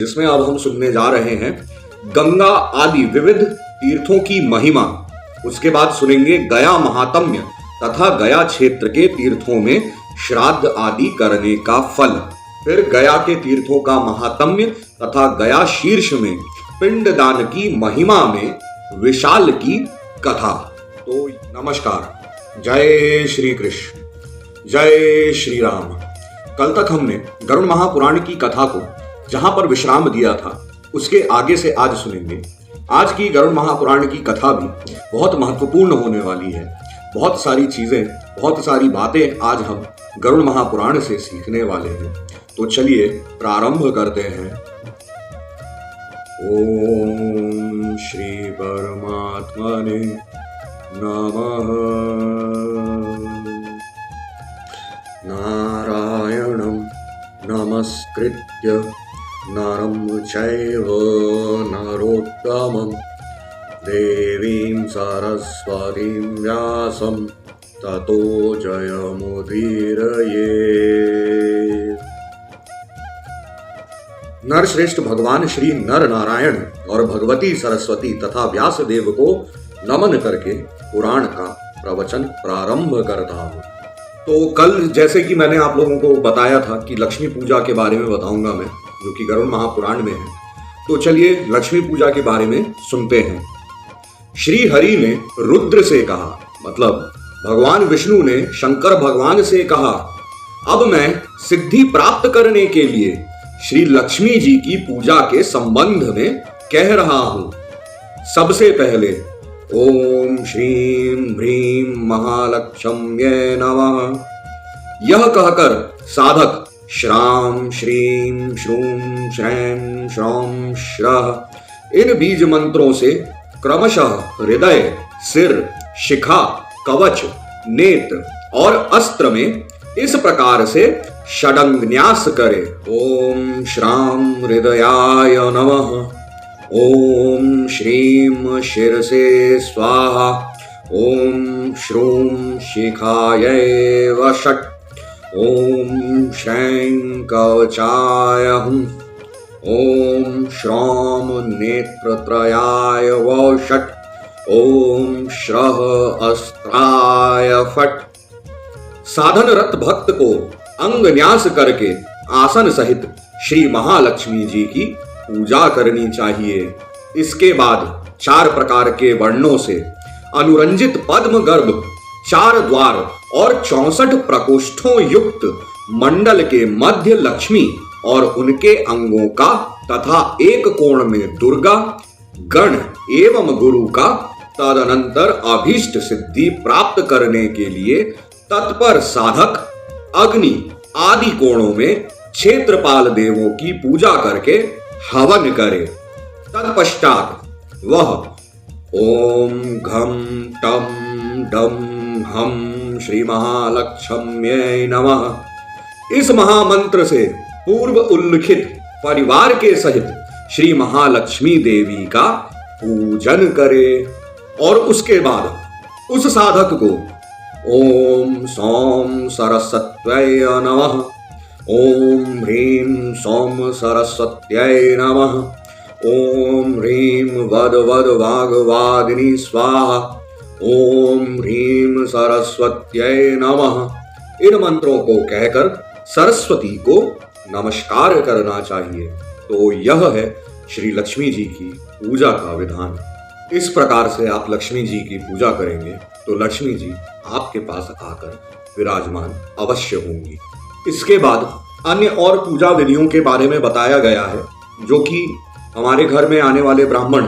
जिसमें अब हम सुनने जा रहे हैं गंगा आदि विविध तीर्थों की महिमा। उसके बाद सुनेंगे गया महात्म्य तथा गया क्षेत्र के तीर्थों में श्राद्ध आदि करने का फल। फिर गया के तीर्थों का महात्म्य तथा गया शीर्ष में पिंडदान की महिमा में विशाल की कथा। तो नमस्कार, जय श्री कृष्ण, जय श्री राम। कल तक हमने गरुड़ महापुराण की कथा को जहां पर विश्राम दिया था उसके आगे से आज सुनेंगे। आज की गरुड़ महापुराण की कथा भी बहुत महत्वपूर्ण होने वाली है। बहुत सारी चीजें, बहुत सारी बातें आज हम गरुड़ महापुराण से सीखने वाले हैं। तो चलिए प्रारंभ करते हैं। ओम श्री परमात्मने नमः। नारायणं नमस्कृत्य नरं चैव नरोत्तमं देवीं सरस्वतीं व्यासं ततो जयमुदीरये। नरश्रेष्ठ भगवान श्री नर नारायण और भगवती सरस्वती तथा व्यास देव को नमन करके पुराण का प्रवचन प्रारंभ करता हूँ। तो कल जैसे कि मैंने आप लोगों को बताया था कि लक्ष्मी पूजा के बारे में बताऊंगा मैं, जो कि गरुड़ महापुराण में है। तो चलिए लक्ष्मी पूजा के बारे में सुनते हैं। श्री हरि ने रुद्र से कहा, मतलब भगवान विष्णु ने शंकर भगवान से कहा, अब मैं सिद्धि प्राप्त करने के लिए श्री लक्ष्मी जी की पूजा के संबंध में कह रहा हूं। सबसे पहले ओम श्रीं ह्रीं महालक्ष्म्ये नमः यह कहकर साधक श्राम श्रीं श्रूं श्रैं श्रौं श्रः इन बीज मंत्रों से क्रमशः हृदय, सिर, शिखा, कवच, नेत्र और अस्त्र में इस प्रकार से षडंगन्यास करे। ओम श्राम हृदयाय नमः, ओम श्रीं शिरसे स्वाहा, ओम श्रूं शिखायै वषट्, ओम श्रैं कवचाय हुं, ओम श्रौं नेत्रत्रयाय वषट्, ओम श्रः अस्त्राय फट्। साधनरत भक्त को अंग न्यास करके आसन सहित श्री महालक्ष्मी जी की पूजा करनी चाहिए। इसके बाद 4 प्रकार के वर्णों से अनुरंजित पद्म गर्भ, 4 द्वार और 64 प्रकोष्ठों युक्त मंडल के मध्य लक्ष्मी और उनके अंगों का तथा एक कोण में दुर्गा, गण एवं गुरु का, तदनंतर अभीष्ट सिद्धि प्राप्त करने के लिए तत्पर साधक अग्नि आदि कोणों में क्षेत्रपाल देवों की पूजा करके हवन करे। तत्पश्चात वह ओम घम टम डम हम श्री महालक्ष्म्ये नमः इस महामंत्र से पूर्व उल्लिखित परिवार के सहित श्री महालक्ष्मी देवी का पूजन करे। और उसके बाद उस साधक को ओम सौम सरस्वत्यै नमः, ओम ह्रीं सौम सरस्वत्यै नमः, ओम ह्रीं वद वद वाग्वादिनी स्वाहा, ओम ह्रीं सरस्वत्यै नमः इन मंत्रों को कहकर सरस्वती को नमस्कार करना चाहिए। तो यह है श्री लक्ष्मी जी की पूजा का विधान। इस प्रकार से आप लक्ष्मी जी की पूजा करेंगे तो लक्ष्मी जी आपके पास आकर विराजमान अवश्य होंगी। इसके बाद अन्य और पूजा विधियों के बारे में बताया गया है, जो कि हमारे घर में आने वाले ब्राह्मण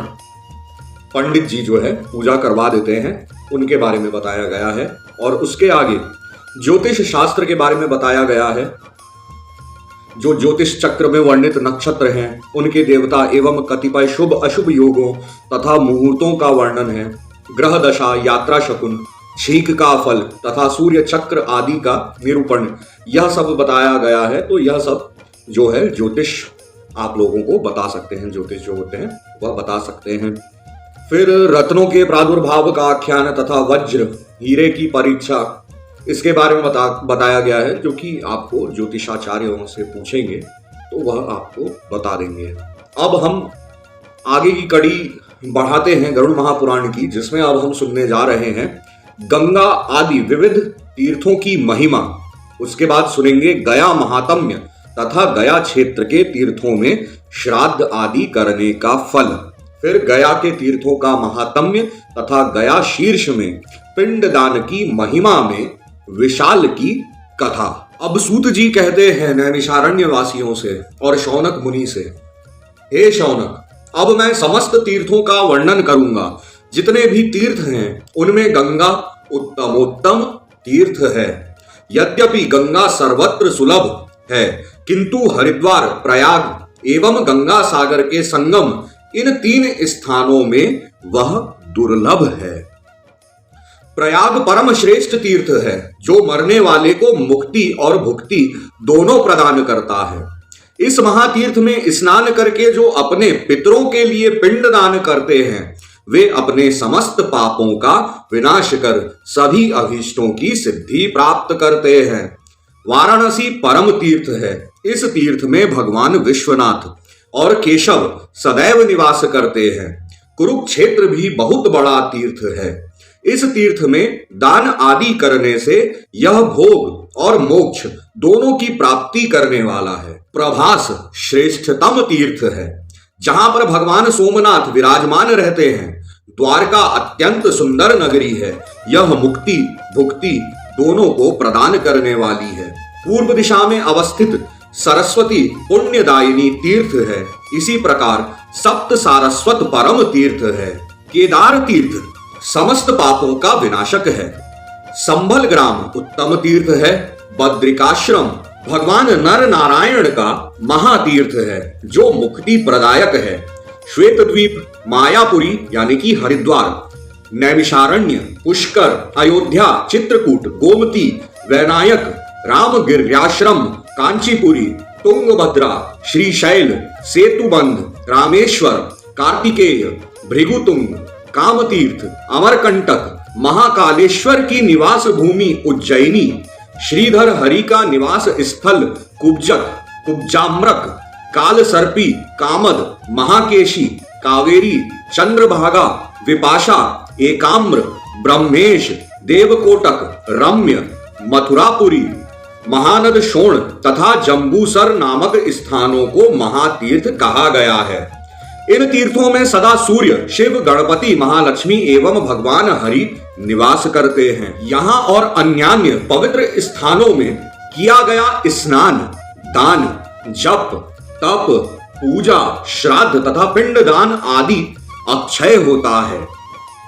पंडित जी जो है पूजा करवा देते हैं, उनके बारे में बताया गया है। और उसके आगे ज्योतिष शास्त्र के बारे में बताया गया है। जो ज्योतिष चक्र में वर्णित नक्षत्र हैं, उनके देवता एवं कतिपय शुभ अशुभ योगों तथा मुहूर्तों का वर्णन है। ग्रह दशा, यात्रा शकुन, छींक का फल तथा सूर्य चक्र आदि का निरूपण, यह सब बताया गया है। तो यह सब जो है ज्योतिष आप लोगों को बता सकते हैं, ज्योतिष जो होते हैं वह बता सकते हैं। फिर रत्नों के प्रादुर्भाव का आख्यान तथा वज्र, हीरे की परीक्षा, इसके बारे में बताया गया है, जो कि आपको ज्योतिषाचार्यों से पूछेंगे तो वह आपको बता देंगे। अब हम आगे की कड़ी बढ़ाते हैं गरुड़ महापुराण की, जिसमें अब हम सुनने जा रहे हैं गंगा आदि विविध तीर्थों की महिमा। उसके बाद सुनेंगे गया महात्म्य तथा गया क्षेत्र के तीर्थों में श्राद्ध आदि करने का फल। फिर गया के तीर्थों का महात्म्य तथा गया शीर्ष में पिंडदान की महिमा में विशाल की कथा। अब सूत जी कहते हैं नैमिषारण्य वासियों से और शौनक मुनि से, हे शौनक, अब मैं समस्त तीर्थों का वर्णन करूंगा। जितने भी तीर्थ हैं उनमें गंगा उत्तमोत्तम तीर्थ है। यद्यपि गंगा सर्वत्र सुलभ है, किंतु हरिद्वार, प्रयाग एवं गंगा सागर के संगम इन 3 स्थानों में वह दुर्लभ है। प्रयाग परम श्रेष्ठ तीर्थ है, जो मरने वाले को मुक्ति और भुक्ति दोनों प्रदान करता है। इस महातीर्थ में स्नान करके जो अपने पितरों के लिए पिंडदान करते हैं, वे अपने समस्त पापों का विनाश कर सभी अभीष्टों की सिद्धि प्राप्त करते हैं। वाराणसी परम तीर्थ है। इस तीर्थ में भगवान विश्वनाथ और केशव सदैव निवास करते हैं। कुरुक्षेत्र भी बहुत बड़ा तीर्थ है। इस तीर्थ में दान आदि करने से यह भोग और मोक्ष दोनों की प्राप्ति करने वाला है। प्रभास श्रेष्ठतम तीर्थ है, जहां पर भगवान सोमनाथ विराजमान रहते हैं। द्वारका अत्यंत सुंदर नगरी है। यह मुक्ति भुक्ति दोनों को प्रदान करने वाली है। पूर्व दिशा में अवस्थित सरस्वती पुण्यदायिनी तीर्थ है। इसी प्रकार सप्त सारस्वत परम तीर्थ है। केदार तीर्थ समस्त पापों का विनाशक है। संभल ग्राम उत्तम तीर्थ है। बद्रिकाश्रम भगवान नर नारायण का महातीर्थ है, जो मुक्ति प्रदायक है। श्वेत द्वीप, मायापुरी यानी कि हरिद्वार, नैमिषारण्य, पुष्कर, अयोध्या, चित्रकूट, गोमती, वैनायक, रामगिर्याश्रम, कांचीपुरी, तुंगभद्रा, श्रीशैल, सेतुबंध, रामेश्वर, कार्तिकेय, भृगुतुंग, कामतीर्थ, अमरकंटक, महाकालेश्वर की निवास भूमि उज्जैनी, श्रीधर हरि का निवास स्थल कुब्जक, कुब्जाम्रक, कालसर्पी, कामद, महाकेशी, कावेरी, चंद्रभागा, विपाशा, एकाम्र, ब्रह्मेश, देवकोटक, रम्य, मथुरापुरी, महानद शोण तथा जम्बूसर नामक स्थानों को महातीर्थ कहा गया है। इन तीर्थों में सदा सूर्य, शिव, गणपति, महालक्ष्मी एवं भगवान हरि निवास करते हैं। यहाँ और अन्यान्य पवित्र स्थानों में किया गया स्नान, दान, जप, तप, पूजा, श्राद्ध तथा पिंडदान आदि अक्षय होता है।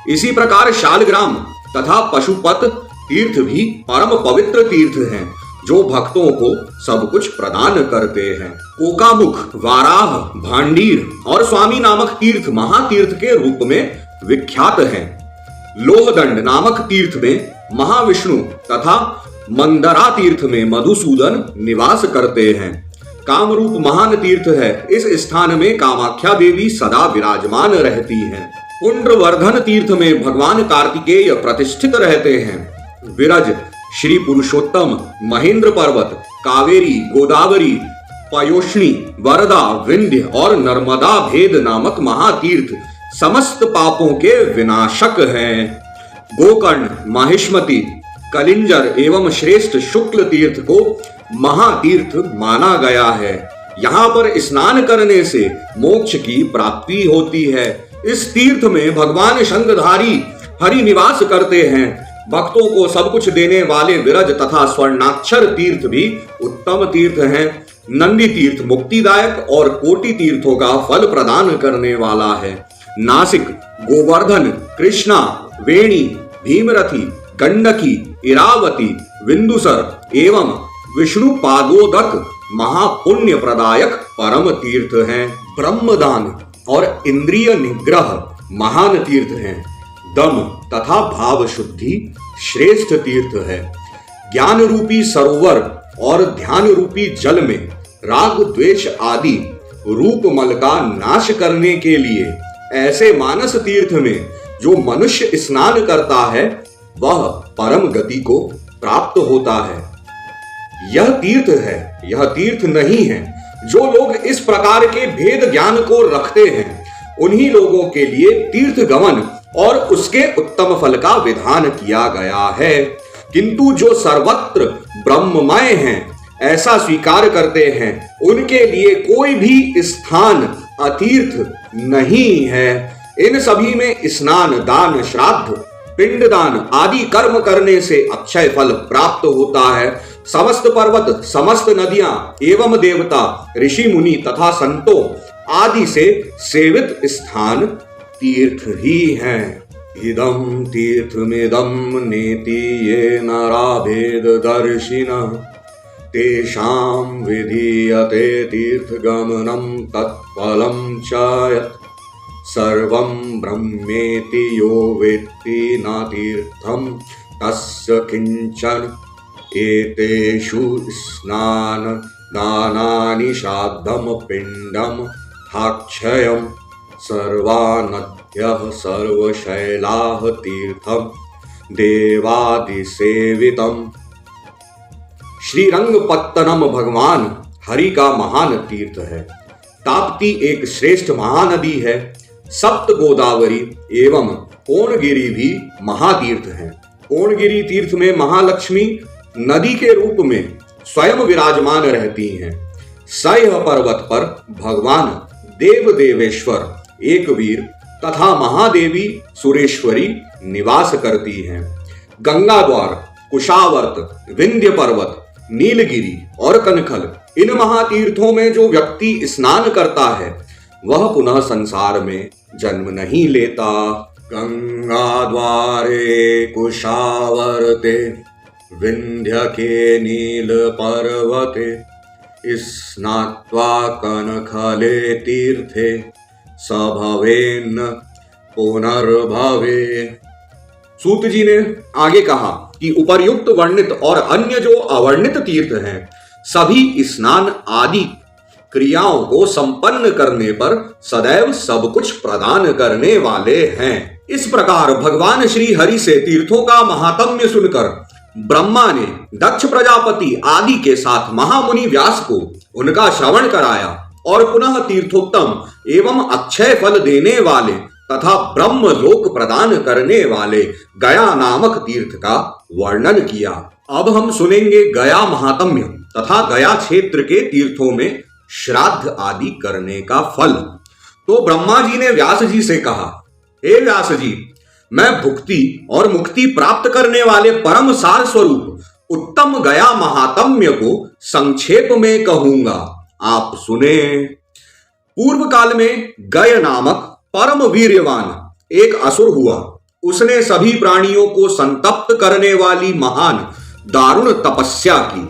इसी प्रकार शालग्राम तथा पशुपत तीर्थ भी परम पवित्र तीर्थ हैं, जो भक्तों को सब कुछ प्रदान करते हैं। कोकामुख, वाराह, भांडीर और स्वामी नामक तीर्थ महातीर्थ के रूप में विख्यात हैं। लोहदंड नामक तीर्थ में महाविष्णु तथा मंदरा तीर्थ में मधुसूदन निवास करते हैं। कामरूप महान तीर्थ है। इस स्थान में कामाख्या देवी सदा विराजमान रहती हैं। पुंड्रवर्धन तीर्थ में भगवान कार्तिकेय प्रतिष्ठित रहते हैं। विरज, श्री पुरुषोत्तम, महेंद्र पर्वत, कावेरी, गोदावरी, पयोष्णी, वरदा, विंध्य और नर्मदा भेद नामक महातीर्थ समस्त पापों के विनाशक हैं। गोकर्ण, माहिष्मति, कलिंजर एवं श्रेष्ठ शुक्ल तीर्थ को महातीर्थ माना गया है। यहाँ पर स्नान करने से मोक्ष की प्राप्ति होती है। इस तीर्थ में भगवान शंखधारी हरि निवास करते हैं। भक्तों को सब कुछ देने वाले विरज तथा स्वर्णाक्षर तीर्थ भी उत्तम तीर्थ हैं। नंदी तीर्थ मुक्तिदायक और कोटि तीर्थों का फल प्रदान करने वाला है। नासिक, गोवर्धन, कृष्णा, वेणी, भीमरथी, गंडकी, इरावती, विंदुसर एवं विष्णु पादोदक महापुण्य प्रदायक परम तीर्थ हैं। ब्रह्मदान और इंद्रिय निग्रह महान तीर्थ हैं। दम तथा भाव शुद्धि श्रेष्ठ तीर्थ है। ज्ञान रूपी सरोवर और ध्यान रूपी जल में राग द्वेष आदि रूप मल का नाश करने के लिए ऐसे मानस तीर्थ में जो मनुष्य स्नान करता है वह परम गति को प्राप्त होता है। यह तीर्थ है, यह तीर्थ नहीं है जो लोग इस प्रकार के भेद ज्ञान को रखते हैं उन्हीं लोगों के लिए तीर्थ गमन और उसके उत्तम फल का विधान किया गया है। किंतु जो सर्वत्र ब्रह्ममय हैं ऐसा स्वीकार करते हैं उनके लिए कोई भी स्थान अतीर्थ नहीं है। इन सभी में स्नान, दान, श्राद्ध, पिंडदान आदि कर्म करने से अक्षय फल प्राप्त होता है। समस्त पर्वत, समस्त नदियां एवं देवता, ऋषि मुनि तथा संतों आदि से सेवित स्थान तीर्थ ही हैं। इदं तीर्थमिदं नेति ये नरा भेद दर्शिनः तेषां विधीयते तीर्थगमनं तत्फलं च यत् सर्वं ब्रह्मेति यो वेत्ति न तीर्थं तस्य किंचन एतेषु स्नान दानानि श्राद्धं पिंडं थाक्षयं सर्वानद्यः सर्वशैलाः तीर्थं देवादिसेवितम्। श्रीरंगपत्तनम भगवान हरि का महान तीर्थ है। ताप्ती एक श्रेष्ठ महानदी है। सप्त गोदावरी एवं कोणगिरी भी महातीर्थ हैं। कोणगिरी तीर्थ में महालक्ष्मी नदी के रूप में स्वयं विराजमान रहती हैं। सह्य पर्वत पर भगवान देव देवेश्वर एक वीर तथा महादेवी सुरेश्वरी निवास करती हैं। गंगा द्वार, कुशावर्त, विंध्य पर्वत, नीलगिरी और कनखल इन महातीर्थों में जो व्यक्ति स्नान करता है वह पुनः संसार में जन्म नहीं लेता। गंगा द्वारे कुशावर्ते विंध्य के नील पर्वते स्नात्वा कनखले तीर्थे सभवेन्न पुनर्भवे। सूत जी ने आगे कहा कि उपर्युक्त वर्णित और अन्य जो अवर्णित तीर्थ हैं सभी स्नान आदि क्रियाओं को संपन्न करने पर सदैव सब कुछ प्रदान करने वाले हैं। इस प्रकार भगवान श्री हरि से तीर्थों का महात्म्य सुनकर ब्रह्मा ने दक्ष प्रजापति आदि के साथ महामुनि व्यास को उनका श्रवण कराया और पुनः तीर्थोत्तम एवं अक्षय फल देने वाले तथा ब्रह्म लोक प्रदान करने वाले गया नामक तीर्थ का वर्णन किया। अब हम सुनेंगे गया महात्म्य तथा गया क्षेत्र के तीर्थों में श्राद्ध आदि करने का फल। तो ब्रह्मा जी ने व्यास जी से कहा, हे व्यास जी, मैं भुक्ति और मुक्ति प्राप्त करने वाले परम सार स्वरूप उत्तम गया महात्म्य को संक्षेप में कहूंगा, आप सुने। पूर्व काल में गय नामक परम वीर्यवान एक असुर हुआ। उसने सभी प्राणियों को संतप्त करने वाली महान दारुण तपस्या की।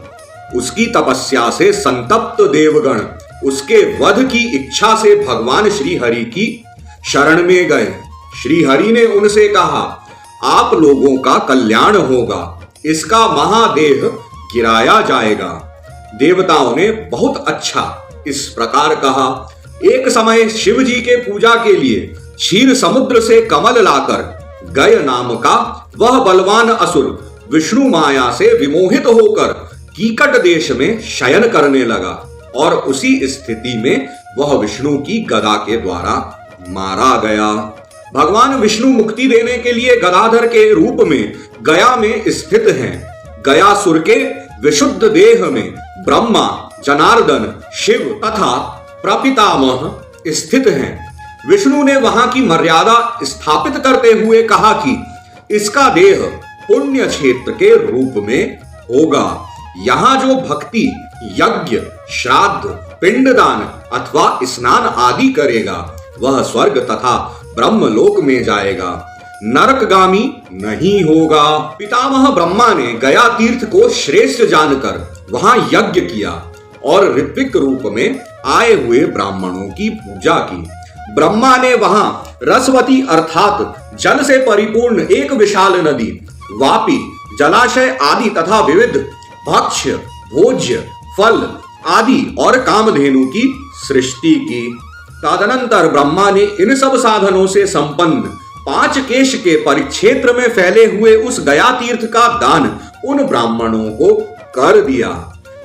उसकी तपस्या से संतप्त देवगण उसके वध की इच्छा से भगवान श्री हरि की शरण में गए। श्री हरि ने उनसे कहा, आप लोगों का कल्याण होगा, इसका महादेह गिराया जाएगा। देवताओं ने बहुत अच्छा इस प्रकार कहा। एक समय शिव जी के पूजा के लिए क्षीर समुद्र से कमल लाकर गय नाम का वह बलवान असुर विष्णु माया से विमोहित होकर कीकट देश में शयन करने लगा और उसी स्थिति में वह विष्णु की गदा के द्वारा मारा गया। भगवान विष्णु मुक्ति देने के लिए गदाधर के रूप में गया में स्थित हैं। गयासुर के विशुद्ध देह में ब्रह्मा, जनार्दन, शिव तथा प्रपितामह स्थित हैं। विष्णु ने वहां की मर्यादा स्थापित करते हुए कहा कि इसका देह पुण्य क्षेत्र के रूप में होगा। यहाँ जो भक्ति, यज्ञ, श्राद्ध, पिंडदान अथवा स्नान आदि करेगा वह स्वर्ग तथा ब्रह्मलोक में जाएगा, नरकगामी नहीं होगा। पितामह ब्रह्मा ने गया तीर्थ को श्रेष्ठ जानकर वहां यज्ञ किया और ऋत्विक रूप में आए हुए ब्राह्मणों की पूजा की। ब्रह्मा ने वहां रसवती अर्थात जल से परिपूर्ण एक विशाल नदी, वापी, जलाशय आदि तथा विविध भक्ष्य, भोज्य, फल आदि और कामधेनु की सृष्टि की। तदनंतर ब्रह्मा ने इन सब साधनों से संपन्न 5 केश के परिक्षेत्र में फैले हुए उस गया तीर्थ का दान उन ब्राह्मणों को कर दिया।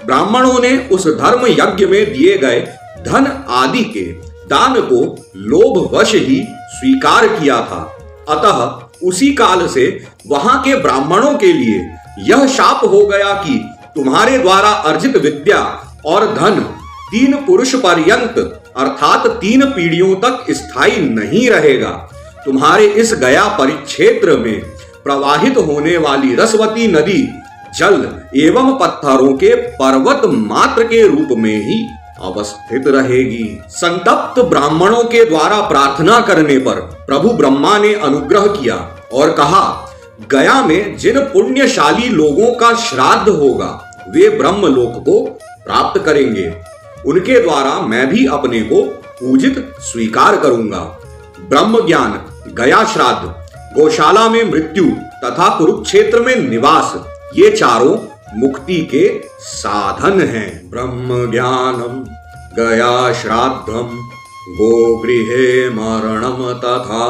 ब्राह्मणों ने उस धर्म यज्ञ में दिए गए धन आदि के दान को लोभवश ही स्वीकार किया था। अतः उसी काल से वहां के ब्राह्मणों के लिए यह शाप हो गया कि तुम्हारे द्वारा अर्जित विद्या और धन 3 पुरुष पर्यंत अर्थात 3 पीढ़ियों तक स्थायी नहीं रहेगा। तुम्हारे इस गया परिक्षेत्र में प्रवाहित होने वाली रसवती नदी जल एवं पत्थरों के पर्वत मात्र के रूप में ही अवस्थित रहेगी। संतप्त ब्राह्मणों के द्वारा प्रार्थना करने पर प्रभु ब्रह्मा ने अनुग्रह किया और कहा, गया में जिन पुण्यशाली लोगों का श्राद्ध होगा वे ब्रह्मलोक को प्राप्त करेंगे। उनके द्वारा मैं भी अपने को पूजित स्वीकार करूंगा। ब्रह्म ज्ञान, गया श्राद्ध, गौशाला में मृत्यु तथा कुरुक्षेत्र में निवास, ये चारों मुक्ति के साधन हैं। ब्रह्म ज्ञानम गया श्राद्धम गोगृहे मरणम तथा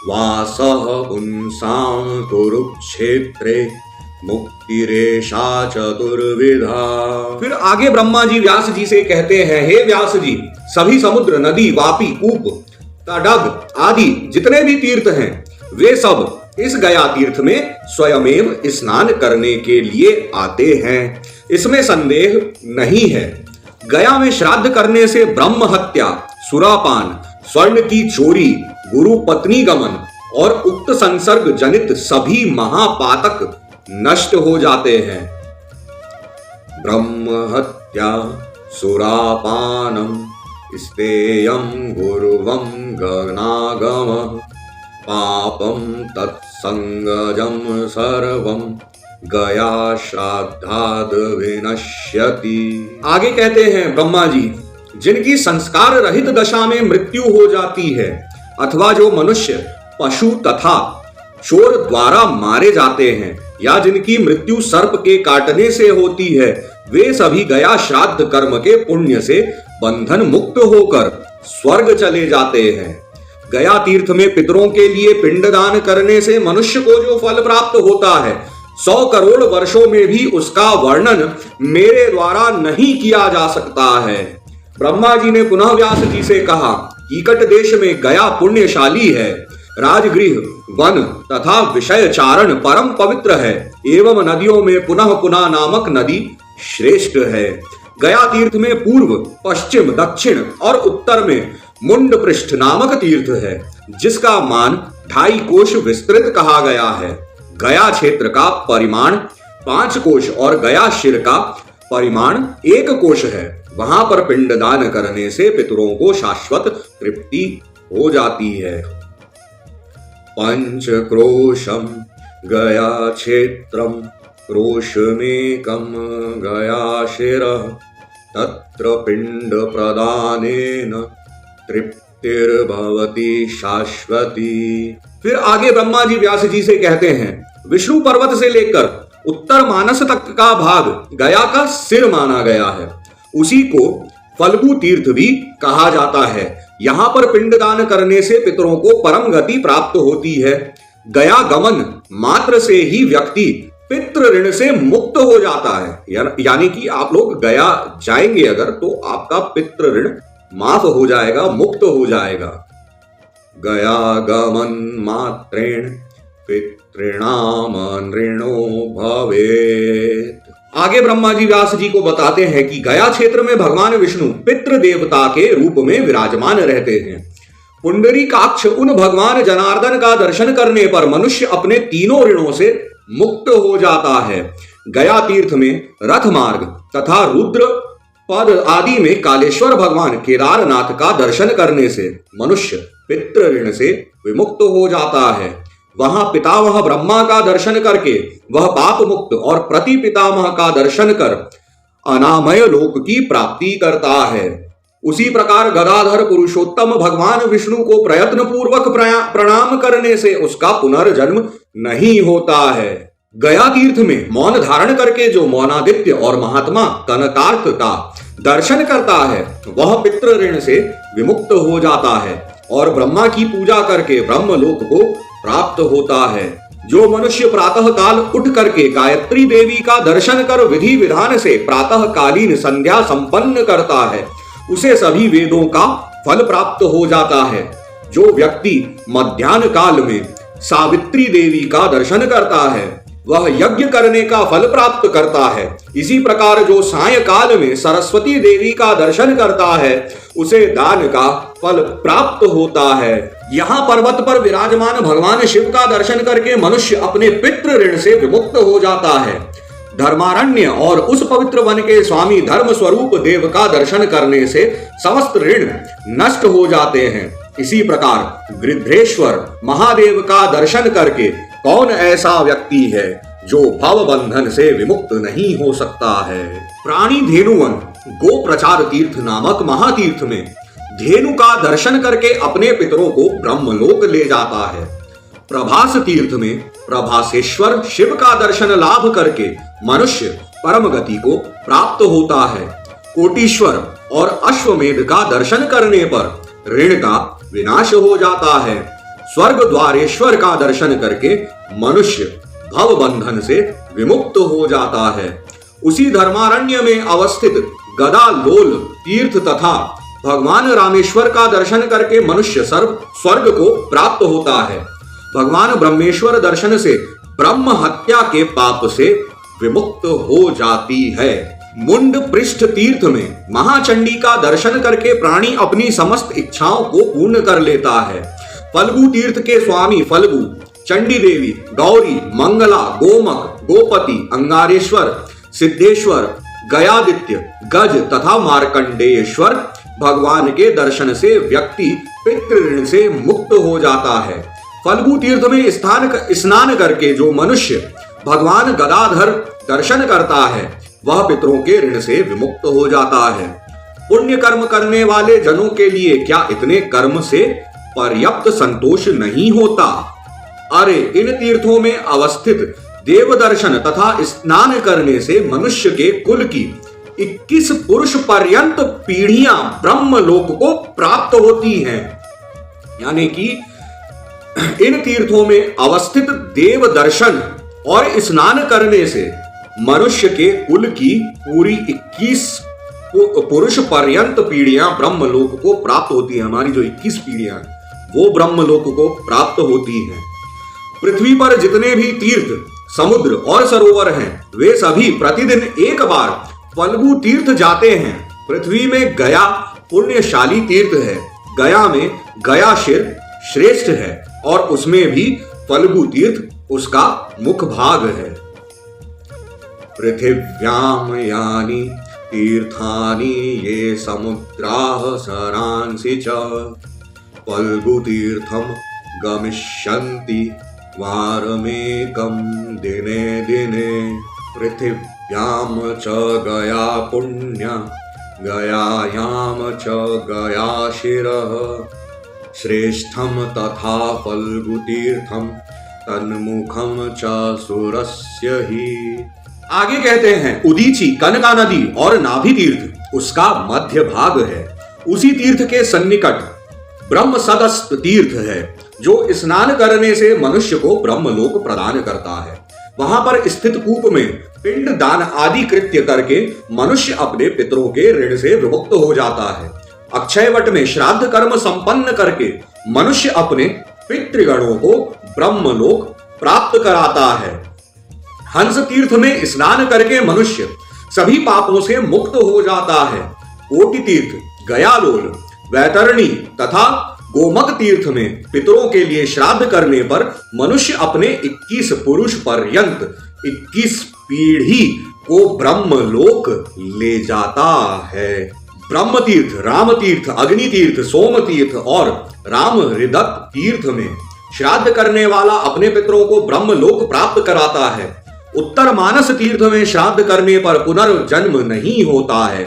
वासः पुंसां कुरुक्षेत्रे मुक्तिरेषा चतुर्विधा। फिर आगे ब्रह्मा जी व्यास जी से कहते हैं, हे व्यास जी, सभी समुद्र, नदी, वापी, कूप, तड़ग आदि जितने भी तीर्थ हैं वे सब इस गया तीर्थ में स्वयमेव स्नान करने के लिए आते हैं, इसमें संदेह नहीं है। गया में श्राद्ध करने से ब्रह्म हत्या, सुरापान, स्वर्ण की चोरी, गुरु पत्नी गमन और उक्त संसर्ग जनित सभी महापातक नष्ट हो जाते हैं। ब्रह्म हत्या सुरापानम स्तेयम गुरुवम गगनागम पापम तत्संगजम सर्वम गया श्राद्धाद विनश्यति। आगे कहते हैं ब्रह्मा जी, जिनकी संस्कार रहित दशा में मृत्यु हो जाती है अथवा जो मनुष्य, पशु तथा चोर द्वारा मारे जाते हैं या जिनकी मृत्यु सर्प के काटने से होती है, वे सभी गया श्राद्ध कर्म के पुण्य से बंधन मुक्त होकर स्वर्ग चले जाते हैं। गया तीर्थ में पितरों के लिए पिंडदान करने से मनुष्य को जो फल प्राप्त होता है 100 करोड़ वर्षों में भी उसका वर्णन मेरे द्वारा नहीं किया जा सकता है। ब्रह्मा जी ने पुनः व्यास जी से कहा, कीकट देश में गया पुण्यशाली है, राजगृह, वन तथा विषय चारण परम पवित्र है एवं नदियों में पुनः पुनः नामक नदी श्रेष्ठ है। गया तीर्थ में पूर्व, पश्चिम, दक्षिण और उत्तर में मुंड पृष्ठ नामक तीर्थ है, जिसका मान 2.5 कोश विस्तृत कहा गया है। गया क्षेत्र का परिमाण 5 कोश और गया शिर का परिमाण 1 कोश है। वहां पर पिंडदान करने से पितरों को शाश्वत तृप्ति हो जाती है। पंचक्रोशम गया क्षेत्रम क्रोशमेकम गया शिरः तत्र पिंड प्रदानेन तृप्तिर्भवति शाश्वती। फिर आगे ब्रह्मा जी व्यास जी से कहते हैं, विष्णु पर्वत से लेकर उत्तर मानस तक का भाग गया का सिर माना गया है। उसी को फल्गु तीर्थ भी कहा जाता है। यहाँ पर पिंडदान करने से पितरों को परम गति प्राप्त होती है। गया गमन मात्र से ही व्यक्ति पितृ ऋण से मुक्त हो जाता है। यानी कि आप लोग गया जाएंगे अगर तो आपका पितृ ऋण माफ हो जाएगा, मुक्त हो जाएगा। गया गमन मात्रेण पितृणाम नृणो भवेत्। आगे ब्रह्मा जी व्यास जी को बताते हैं कि गया क्षेत्र में भगवान विष्णु पितृ देवता के रूप में विराजमान रहते हैं। पुंडरीकाक्ष उन भगवान जनार्दन का दर्शन करने पर मनुष्य अपने तीनों ऋणों से मुक्त हो जाता है। गया तीर्थ में रथ मार्ग तथा रुद्र पद आदि में कालेश्वर भगवान केदारनाथ का दर्शन करने से मनुष्य पितृ ऋण से विमुक्त हो जाता है। वहां पितामह ब्रह्मा का दर्शन करके वह पाप मुक्त और प्रति पितामह का दर्शन कर अनामय लोक की प्राप्ति करता है। उसी प्रकार गदाधर पुरुषोत्तम भगवान विष्णु को प्रयत्न पूर्वक प्रणाम करने से उसका पुनर्जन्म नहीं होता है। गया तीर्थ में मौन धारण करके जो मौनादित्य और महात्मा कनकार्क का दर्शन करता है वह पितृ ऋण से विमुक्त हो जाता है और ब्रह्मा की पूजा करके ब्रह्मलोक को प्राप्त होता है। जो मनुष्य प्रातः काल उठ करके गायत्री देवी का दर्शन कर विधि विधान से प्रातः कालीन संध्या संपन्न करता है, उसे सभी वेदों का फल प्राप्त हो जाता है। जो व्यक्ति मध्याह्न काल में सावित्री देवी का दर्शन करता है, वह यज्ञ करने का फल प्राप्त करता है। इसी प्रकार जो सायंकाल में सरस्वती देवी का दर्शन करता है, उसे दान का फल प्राप्त होता है। यहाँ पर्वत पर विराजमान भगवान शिव का दर्शन करके मनुष्य अपने पितृ ऋण से विमुक्त हो जाता है। धर्मारण्य और उस पवित्र वन के स्वामी धर्म स्वरूप देव का दर्शन करने से समस्त ऋण नष्ट हो जाते हैं। इसी प्रकार गृध्रेश्वर महादेव का दर्शन करके कौन ऐसा व्यक्ति है जो भव बंधन से विमुक्त नहीं हो सकता है। प्राणी धेनुवन गो प्रचार तीर्थ नामक महातीर्थ में धेनु का दर्शन करके अपने पितरों को ब्रह्मलोक ले जाता है। प्रभास तीर्थ में प्रभासेश्वर शिव का दर्शन लाभ करके मनुष्य परम गति को प्राप्त होता है। कोटीश्वर और अश्वमेध का दर्शन करने पर ऋण का विनाश हो जाता है। स्वर्ग द्वारेश्वर का दर्शन करके मनुष्य भव बंधन से विमुक्त हो जाता है। उसी धर्मारण्य में अवस्थित गदालोल तीर्थ तथा भगवान रामेश्वर का दर्शन करके मनुष्य स्वर्ग को प्राप्त होता है। भगवान ब्रह्मेश्वर दर्शन से ब्रह्म हत्या के पाप से विमुक्त हो जाती है। मुंड पृष्ठ तीर्थ में महाचंडी का दर्शन करके प्राणी अपनी समस्त इच्छाओं को पूर्ण कर लेता है। फल्गु तीर्थ के स्वामी फल्गु, चंडी देवी, गौरी, मंगला, गोमक, गोपति, अंगारेश्वर, सिद्धेश्वर, गयादित्य, गज तथा मार्कंडेयेश्वर भगवान के दर्शन से व्यक्ति पितृ से मुक्त हो जाता है। फल्गु तीर्थ में स्नान करके जो मनुष्य भगवान गदाधर दर्शन करता है, वह पितरों के ऋण से विमुक्त हो जाता है। पुण्य कर्म करने वाले जनों के लिए क्या इतने कर्म से पर्याप्त संतोष नहीं होता? अरे इन तीर्थों में अवस्थित देव दर्शन तथा स्नान करने से मनुष्य के कुल की 21 पुरुष पर्यंत पीढ़ियां ब्रह्मलोक को प्राप्त होती हैं। यानी कि इन तीर्थों में अवस्थित देव दर्शन और स्नान करने से मनुष्य के कुल की पूरी 21 पुरुष पर्यंत पीढ़ियां ब्रह्मलोक को प्राप्त होती है। हमारी जो 21 पीढ़ियां वो ब्रह्मलोक को प्राप्त होती हैं। पृथ्वी पर जितने भी तीर्थ, समुद्र और सरोवर हैं, वे सभी प्रतिदिन एक बार फल्गु तीर्थ जाते हैं। पृथ्वी में गया पुण्यशाली तीर्थ है। गया में गयाशिर श्रेष्ठ है और उसमें भी फल्गु तीर्थ उसका मुख भाग है। पृथिव्याम यानि तीर्थानि ये समुद्राः सरांसि च फल्गु तीर्थम गमिष्यन्ति वारमेकं दिने दिने। पृथिव्याम च गया पुण्य गयायाम च गयाशिरः श्रेष्ठम तथा फल्गु तीर्थम तन्मुखम च सुरस्य ही। आगे कहते हैं उदीची, कनका नदी और नाभि तीर्थ उसका मध्य भाग है। उसी तीर्थ के सन्निकट ब्रह्म सदस्थ तीर्थ है, जो स्नान करने से मनुष्य को ब्रह्मलोक प्रदान करता है। वहां पर स्थित कूप में पिंड दान आदि कृत्य करके मनुष्य अपने पितरों के ऋण से विमुक्त हो जाता है। अक्षयवट में श्राद्ध कर्म संपन्न करके मनुष्य अपने पितृगणों को ब्रह्मलोक प्राप्त कराता है। हंस तीर्थ में स्नान करके मनुष्य सभी पापों से मुक्त हो जाता है। कोटि तीर्थ, गयालोल, वैतरणी तथा गोमक तीर्थ में पितरों के लिए श्राद्ध करने पर मनुष्य अपने 21 पुरुष पर्यंत 21 पीढ़ी को ब्रह्मलोक ले जाता है। ब्रह्म तीर्थ, राम तीर्थ, अग्नि तीर्थ, सोम तीर्थ और राम हृदय तीर्थ में श्राद्ध करने वाला अपने पितरों को ब्रह्मलोक प्राप्त कराता है। उत्तर मानस तीर्थ में श्राद्ध करने पर पुनर्जन्म नहीं होता है।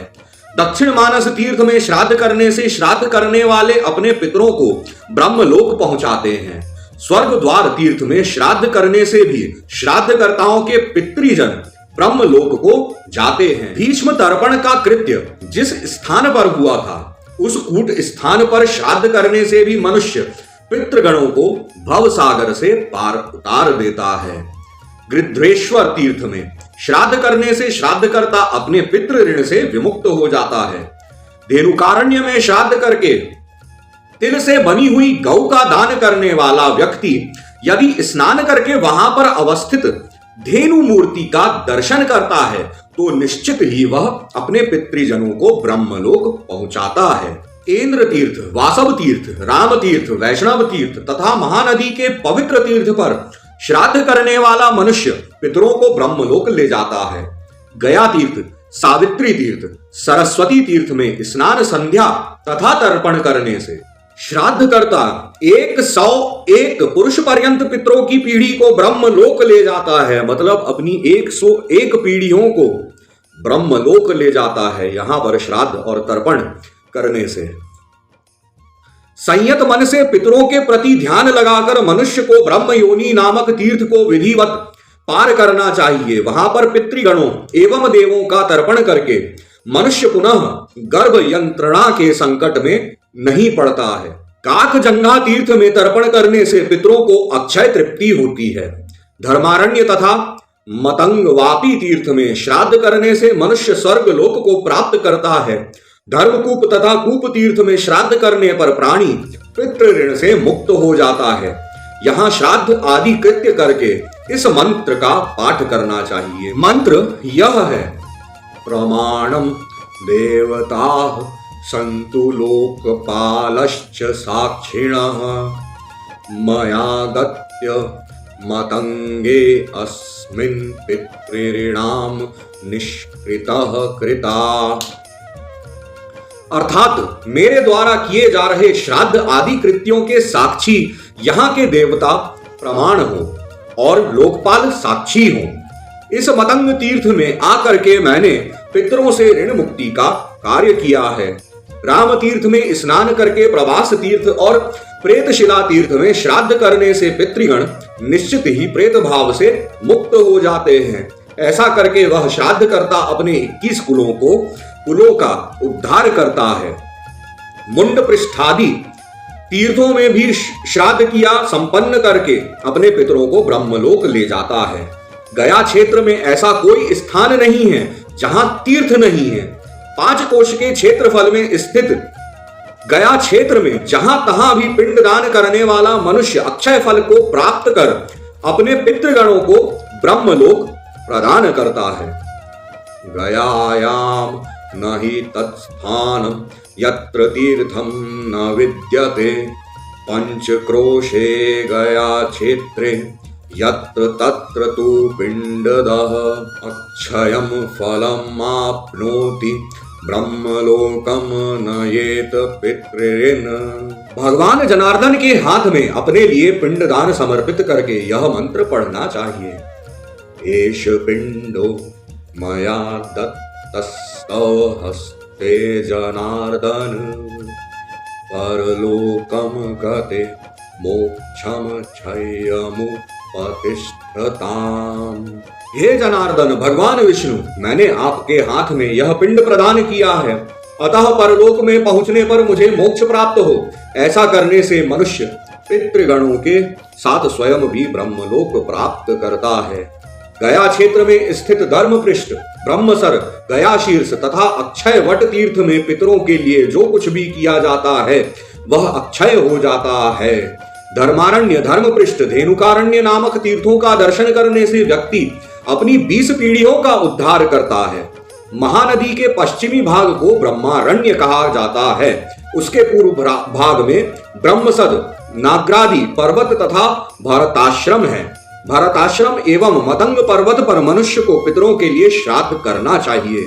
दक्षिण मानस तीर्थ में श्राद्ध करने से श्राद्ध करने वाले अपने पितरों को ब्रह्मलोक पहुंचाते हैं। स्वर्ग द्वार तीर्थ में श्राद्ध करने से भी श्राद्धकर्ताओं के पितृजन ब्रह्मलोक को जाते हैं। भीष्म तर्पण का कृत्य जिस स्थान पर हुआ था, उस कूट स्थान पर श्राद्ध करने से भी मनुष्य पितृगणों को भव सागर से पार उतार देता है। गृध्रेश्वर तीर्थ में श्राद्ध करने से श्राद्धकर्ता अपने पितृ ऋण से विमुक्त हो जाता है। धेनुकारण्य में श्राद्ध करके तिल से बनी हुई गौ का दान करने वाला व्यक्ति यदि स्नान करके वहां पर अवस्थित धेनु मूर्ति का दर्शन करता है तो निश्चित ही वह अपने पितृजनों को ब्रह्मलोक पहुंचाता है। इंद्र तीर्थ, वासव तीर्थ, राम तीर्थ, वैष्णव तीर्थ तथा महानदी के पवित्र तीर्थ पर श्राद्ध करने वाला मनुष्य पितरों को ब्रह्मलोक ले जाता है। गया तीर्थ, सावित्री तीर्थ, सरस्वती तीर्थ में स्नान, संध्या तथा तर्पण करने से श्राद्धकर्ता 101 पुरुष पर्यंत पितरों की पीढ़ी को ब्रह्मलोक ले जाता है। मतलब अपनी 101 पीढ़ियों को ब्रह्मलोक ले जाता है यहां पर श्राद्ध और तर्पण करने से। संयत मन से पितरों के प्रति ध्यान लगाकर मनुष्य को ब्रह्म योनि नामक तीर्थ को विधिवत पार करना चाहिए। वहां पर पितृगणों एवं देवों का तर्पण करके मनुष्य पुनः गर्भ यंत्रणा के संकट में नहीं पड़ता है। काकजंगा तीर्थ में तर्पण करने से पितरों को अक्षय तृप्ति होती है। धर्मारण्य तथा मतंगवापी तीर्थ में श्राद्ध करने से मनुष्य स्वर्ग लोक को प्राप्त करता है। धर्मकूप तथा कूप तीर्थ में श्राद्ध करने पर प्राणी पितृ ऋण से मुक्त हो जाता है। यहाँ श्राद्ध आदि कृत्य करके इस मंत्र का पाठ करना चाहिए। मंत्र यह है, प्रमाणम देवता संतु लोकपालश्च साक्षिणः मया गत्य मतंगे अस्मिन् पितृऋणाम निष्कृतः कृता। अर्थात मेरे द्वारा किए जा रहे श्राद्ध आदि कृत्यों के साक्षी यहाँ के देवता प्रमाण हो और लोकपाल साक्षी हो। इस मतंग तीर्थ में आकर के मैंने पितरों से ऋण मुक्ति का कार्य किया है। राम तीर्थ में स्नान करके प्रवास तीर्थ और प्रेतशिला तीर्थ में श्राद्ध करने से पितृगण निश्चित ही प्रेत भाव से मुक्त हो जाते हैं। ऐसा करके वह श्राद्ध करता अपने 21 कुलों का उद्धार करता है। मुंड पृष्ठादि तीर्थों में भी श्राद्ध किया संपन्न करके अपने पितरों को ब्रह्मलोक ले जाता है। गया क्षेत्र में ऐसा कोई स्थान नहीं है जहां तीर्थ नहीं है। 5 कोश के क्षेत्रफल में स्थित गया क्षेत्र में जहां तहां भी पिंडदान करने वाला मनुष्य अक्षय फल को प्राप्त कर अपने पितृगणों को ब्रह्मलोक प्रदान करता है। गयायाम न हि तत्स्थान यत्र तीर्थम न विद्यते पंचक्रोशे गया क्षेत्रे यत्र तत्र तु पिंडदः अक्षयं फलम् आप्नोति ब्रह्मलोकम नयेत पितृऋण। भगवान जनार्दन के हाथ में अपने लिए पिंडदान समर्पित करके यह मंत्र पढ़ना चाहिए। एष पिंडो मया दत्तस्तव हस्ते जनार्दन परलोकम गते मोक्षम क्षयमुपतिष्ठताम्। हे जनार्दन भगवान विष्णु, मैंने आपके हाथ में यह पिंड प्रदान किया है, अतः परलोक में पहुंचने पर मुझे मोक्ष प्राप्त हो। ऐसा करने से मनुष्य पितृगणों के साथ स्वयं भी ब्रह्मलोक प्राप्त करता है। गया क्षेत्र में स्थित धर्मपृष्ठ, ब्रह्मसर, गया शीर्ष तथा अक्षय वट तीर्थ में पितरों के लिए जो कुछ भी किया जाता है वह अक्षय हो जाता है। धर्मारण्य, धर्मपृष्ठ, धेनुकारण्य नामक तीर्थों का दर्शन करने से व्यक्ति अपनी 20 पीढ़ियों का उद्धार करता है। महानदी के पश्चिमी भाग को ब्रह्मारण्य कहा जाता है। उसके पूर्व भाग में ब्रह्मसद, नाग्रादि पर्वत तथा भरताश्रम है। भरताश्रम एवं मतंग पर्वत पर मनुष्य को पितरों के लिए श्राद्ध करना चाहिए।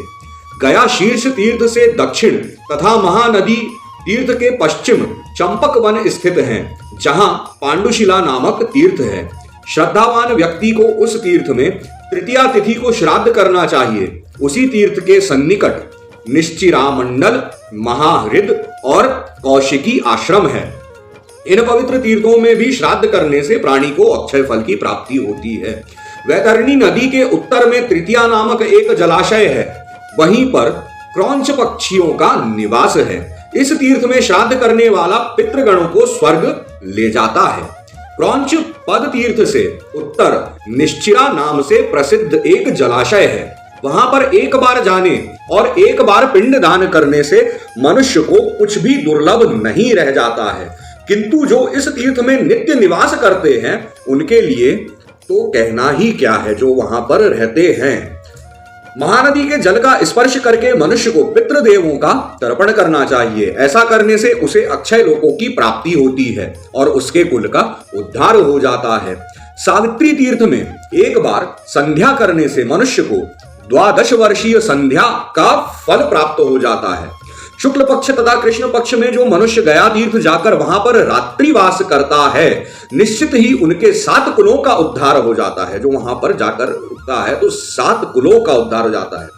गया शीर्ष तीर्थ से दक्षिण तथा महानदी तीर्थ के पश्चिम चंपक वन स्थित हैं, जहां पांडुशिला नामक तीर्थ है। श्रद्धावान व्यक्ति को उस तीर्थ में तृतीया तिथि को श्राद्ध करना चाहिए। उसी तीर्थ के सन्निकट निश्चिरामंडल, महाहृद और कौशिकी आश्रम है। इन पवित्र तीर्थों में भी श्राद्ध करने से प्राणी को अक्षय फल की प्राप्ति होती है। वैतरणी नदी के उत्तर में तृतीया नामक एक जलाशय है, वहीं पर क्रौंच पक्षियों का निवास है। इस तीर्थ में श्राद्ध करने वाला पितृगणों को स्वर्ग ले जाता है। क्रौंच पद तीर्थ से उत्तर निश्चिरा नाम से प्रसिद्ध एक जलाशय है। वहां पर एक बार जाने और एक बार पिंड दान करने से मनुष्य को कुछ भी दुर्लभ नहीं रह जाता है, किंतु जो इस तीर्थ में नित्य निवास करते हैं उनके लिए तो कहना ही क्या है, जो वहां पर रहते हैं। महानदी के जल का स्पर्श करके मनुष्य को पितृदेवों का तर्पण करना चाहिए। ऐसा करने से उसे अक्षय लोकों की प्राप्ति होती है और उसके कुल का उद्धार हो जाता है। सावित्री तीर्थ में एक बार संध्या करने से मनुष्य को 12 वर्षीय संध्या का फल प्राप्त हो जाता है। शुक्ल पक्ष तथा कृष्ण पक्ष में जो मनुष्य गया तीर्थ जाकर वहां पर रात्रिवास करता है, निश्चित ही उनके 7 कुलों का उद्धार हो जाता है। जो वहां पर जाकर रुकता है तो 7 कुलों का उद्धार हो जाता है,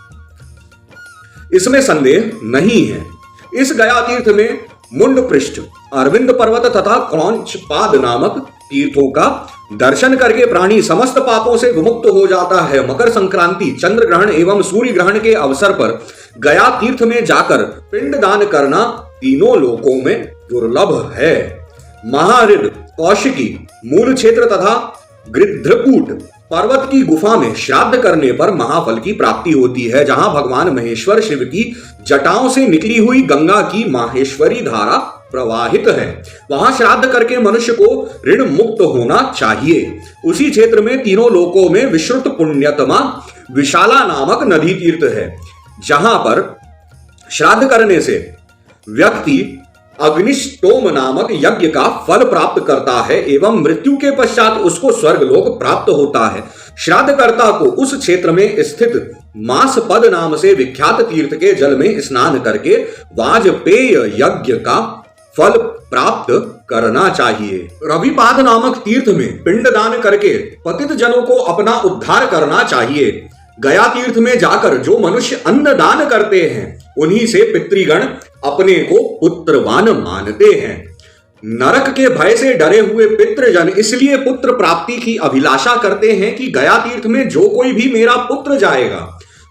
इसमें संदेह नहीं है। इस गया तीर्थ में मुंड पृष्ठ, अरविंद पर्वत तथा क्रौंच पाद नामक तीर्थों का दर्शन करके प्राणी समस्त पापों से विमुक्त हो जाता है। मकर संक्रांति, चंद्र ग्रहण एवं सूर्य ग्रहण के अवसर पर गया तीर्थ में जाकर पिंड दान करना तीनों लोकों में दुर्लभ है। महारिद, कौशिकी, मूल क्षेत्र तथा गृध्रकूट पर्वत की गुफा में श्राद्ध करने पर महाफल की प्राप्ति होती है, जहां भगवान महेश्वर शिव की जटाओं से निकली हुई गंगा की माहेश्वरी धारा प्रवाहित है। वहां श्राद्ध करके मनुष्य को ऋण मुक्त होना चाहिए। उसी क्षेत्र में तीनों लोकों में विश्रुत पुण्यतमा विशाला नामक नदी तीर्थ है, जहां पर श्राद्ध करने से व्यक्ति अग्निष्टोम नामक यज्ञ का फल प्राप्त करता है एवं मृत्यु के पश्चात उसको स्वर्गलोक प्राप्त होता है। श्राद्धकर्ता को उस क्षेत्र में स्थित मासपद नाम से विख्यात तीर्थ के जल में स्नान करके वाजपेय यज्ञ का फल प्राप्त करना चाहिए। रविपाद नामक तीर्थ में पिंडदान करके पतित जनों को अपना उद्धार करना चाहिए। गया तीर्थ में जाकर जो मनुष्य अन्न दान करते हैं उन्हीं से पितृगण अपने को पुत्रवान मानते हैं। नरक के भय से डरे हुए पितृजन इसलिए पुत्र प्राप्ति की अभिलाषा करते हैं कि गया तीर्थ में जो कोई भी मेरा पुत्र जाएगा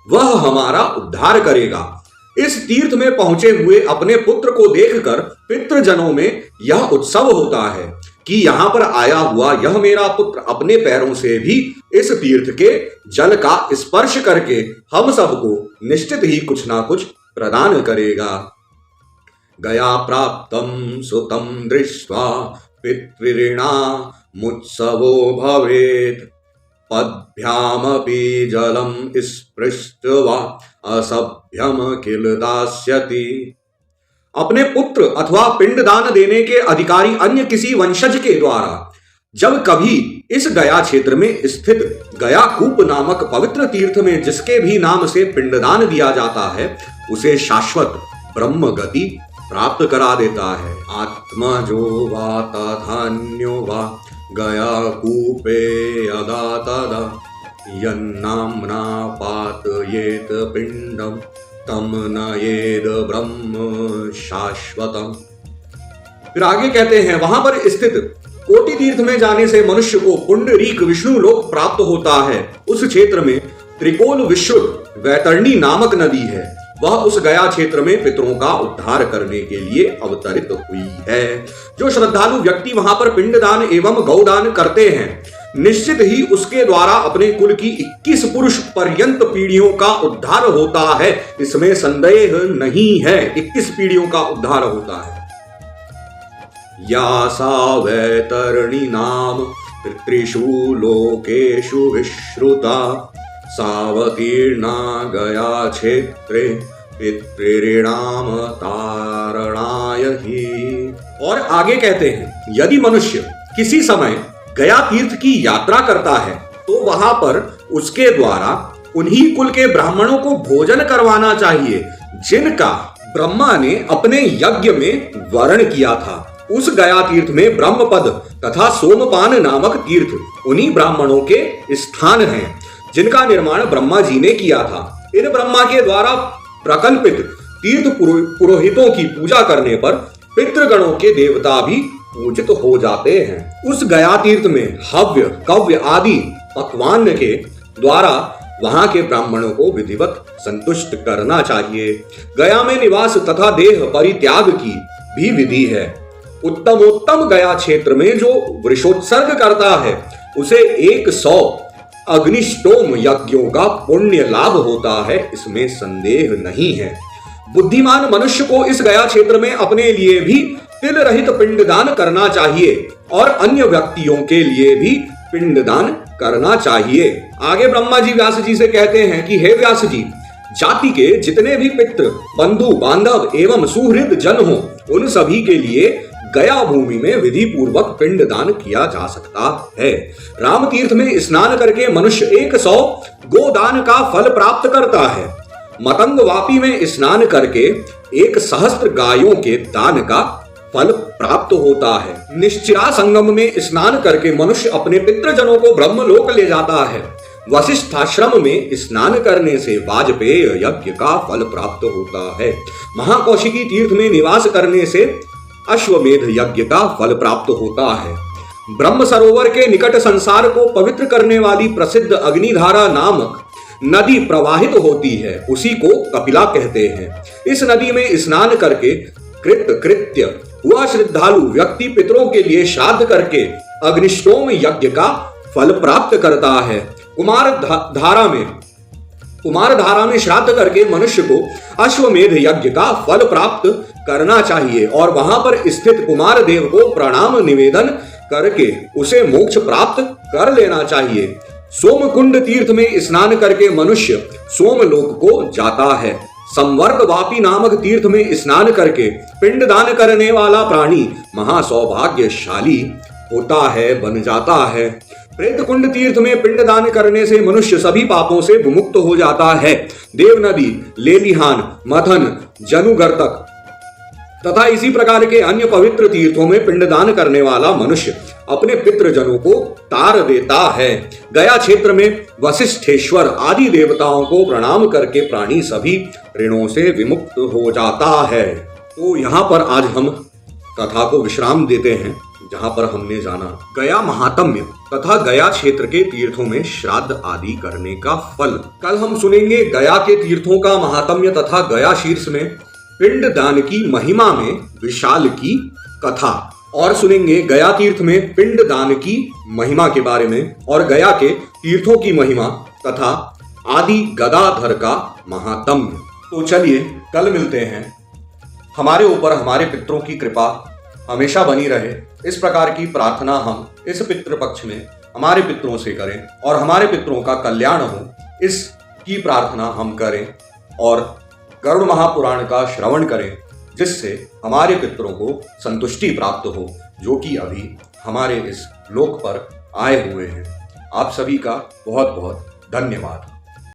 वह हमारा उद्धार करेगा। इस तीर्थ में पहुंचे हुए अपने पुत्र को देखकर पितृजनों में यह उत्सव होता है कि यहां पर आया हुआ यह मेरा पुत्र अपने पैरों से भी इस तीर्थ के जल का स्पर्श करके हम सबको निश्चित ही कुछ ना कुछ प्रदान करेगा। गया प्राप्तम सुतम दृष्ट्वा पितृऋणा मुत्सवो भवेत् पद्भ्यामपि जलम स्पृष्ट्वा असभ्यम किल दास्यति। अपने पुत्र अथवा पिंडदान देने के अधिकारी अन्य किसी वंशज के द्वारा जब कभी इस गया क्षेत्र में स्थित गया कूप नामक पवित्र तीर्थ में जिसके भी नाम से पिंडदान दिया जाता है उसे शाश्वत ब्रह्म गति प्राप्त करा देता है। आत्मजो वा तथान्यो वा गया कूपे यदा तदा यन्नाम्ना पातयेत पिंडम तम नयेद ब्रह्म शाश्वतम। फिर आगे कहते हैं वहां पर स्थित कोटि तीर्थ में जाने से मनुष्य को पुंडरीक विष्णु लोक प्राप्त होता है। उस क्षेत्र में त्रिकोल विश्रुत वैतरणी नामक नदी है। वह उस गया क्षेत्र में पितरों का उद्धार करने के लिए अवतरित हुई है। जो श्रद्धालु व्यक्ति वहां पर पिंडदान एवं गौदान करते हैं निश्चित ही उसके द्वारा अपने कुल की 21 पुरुष पर्यंत पीढ़ियों का उद्धार होता है, इसमें संदेह नहीं है। 21 पीढ़ियों का उद्धार होता है। या सा वैतरणी नाम पितृषु लोकेषु विश्रुता सावतीर्णा गया क्षेत्रे पितृणाम तारणाय ही। और आगे कहते हैं यदि मनुष्य किसी समय गया तीर्थ की यात्रा करता है तो वहां पर उसके द्वारा उन्हीं कुल के ब्राह्मणों को भोजन करवाना चाहिए जिनका ब्रह्मा ने अपने यज्ञ में वर्ण किया था। उस गया तीर्थ में ब्रह्मपद तथा सोमपान नामक तीर्थ उन्हीं ब्राह्मणों के स्थान हैं जिनका निर्माण ब्रह्मा जी ने किया था। इन ब्रह्मा के द्वारा प्रकल्पित तीर्थ पुरोहितों की पूजा करने पर पितृगणों के देवता भी पूजित हो जाते हैं। उस गया तीर्थ में हव्य कव्य आदि पकवान के द्वारा वहां के ब्राह्मणों को विधिवत संतुष्ट करना चाहिए। गया में निवास तथा देह परित्याग की भी विधि है। उत्तमोत्तम गया क्षेत्र में जो वृषोत्सर्ग करता है उसे 100 अग्निष्टोम यज्ञों का पुण्य लाभ होता है, इसमें संदेह नहीं है। बुद्धिमान मनुष्य को इस गया क्षेत्र में अपने लिए भी तिल रहित पिंडदान करना चाहिए और अन्य व्यक्तियों के लिए भी पिंडदान करना चाहिए। आगे ब्रह्मा जी व्यास जी से कहते हैं कि हे व्यास जी, जाति के जितने भी पितृ, बंधु, बांधव एवं सुहृद जन हो, उन सभी के लिए गया भूमि में विधि पूर्वक पिंडदान किया जा सकता है। राम तीर्थ में स्नान करके मनुष्य 100 गोदान का फल प्राप्त करता है। मतंग वापी में स्नान करके 1,000 गायों के दान का फल प्राप्त होता है। निश्चिरा संगम में स्नान करके मनुष्य अपने पितृजनों को ब्रह्मलोक ले जाता है। वशिष्ठाश्रम में स्नान करने से वाजपेय यज्ञ का फल प्राप्त होता है। महाकौशिकी तीर्थ में निवास करने से अश्वमेध यज्ञ का फल प्राप्त होता है। ब्रह्म सरोवर के निकट संसार को पवित्र करने वाली प्रसिद्ध अग्निधारा नामक नदी प्रवाहित होती है, उसी को कपिला कहते हैं। इस नदी में स्नान करके कृत्य हुआ श्रद्धालु व्यक्ति पितरों के लिए श्राद्ध करके अग्निष्टोम यज्ञ का फल प्राप्त करता है। कुमार धारा में श्राद्ध करके मनुष्य को अश्वमेध यज्ञ का फल प्राप्त करना चाहिए और वहां पर स्थित कुमार देव को प्रणाम निवेदन करके उसे मोक्ष प्राप्त कर लेना चाहिए। सोमकुंड तीर्थ में स्नान करके मनुष्य सोमलोक को जाता है। संवर्ग वापी नामक तीर्थ में स्नान करके पिंडदान करने वाला प्राणी महासौभाग्यशाली होता है, बन जाता है। प्रेतकुंड तीर्थ में पिंडदान करने से मनुष्य सभी पापों से विमुक्त हो जाता है। देव नदी, लेलिहान, मथन, जनुगर्तक तथा इसी प्रकार के अन्य पवित्र तीर्थों में पिंडदान करने वाला मनुष्य अपने पितृजनों को तार देता है। गया क्षेत्र में वशिष्ठेश्वर आदि देवताओं को प्रणाम करके प्राणी सभी ऋणों से विमुक्त हो जाता है। तो यहाँ पर आज हम कथा को विश्राम देते हैं, जहां पर हमने जाना गया महात्म्य तथा गया क्षेत्र के तीर्थों में श्राद्ध आदि करने का फल। कल हम सुनेंगे गया के तीर्थों का महात्म्य तथा गया शीर्ष में पिंडदान की महिमा में विशाल की कथा, और सुनेंगे गया तीर्थ में पिंडदान की महिमा के बारे में और गया के तीर्थों की महिमा तथा आदि गदाधर का महात्म्य। तो चलिए कल मिलते हैं। हमारे ऊपर हमारे पितरों की कृपा हमेशा बनी रहे, इस प्रकार की प्रार्थना हम इस पितृपक्ष में हमारे पितरों से करें और हमारे पितरों का कल्याण हो, इसकी प्रार्थना हम करें और गरुड़ महापुराण का श्रवण करें, जिससे हमारे पितरों को संतुष्टि प्राप्त हो, जो कि अभी हमारे इस लोक पर आए हुए हैं। आप सभी का बहुत बहुत धन्यवाद।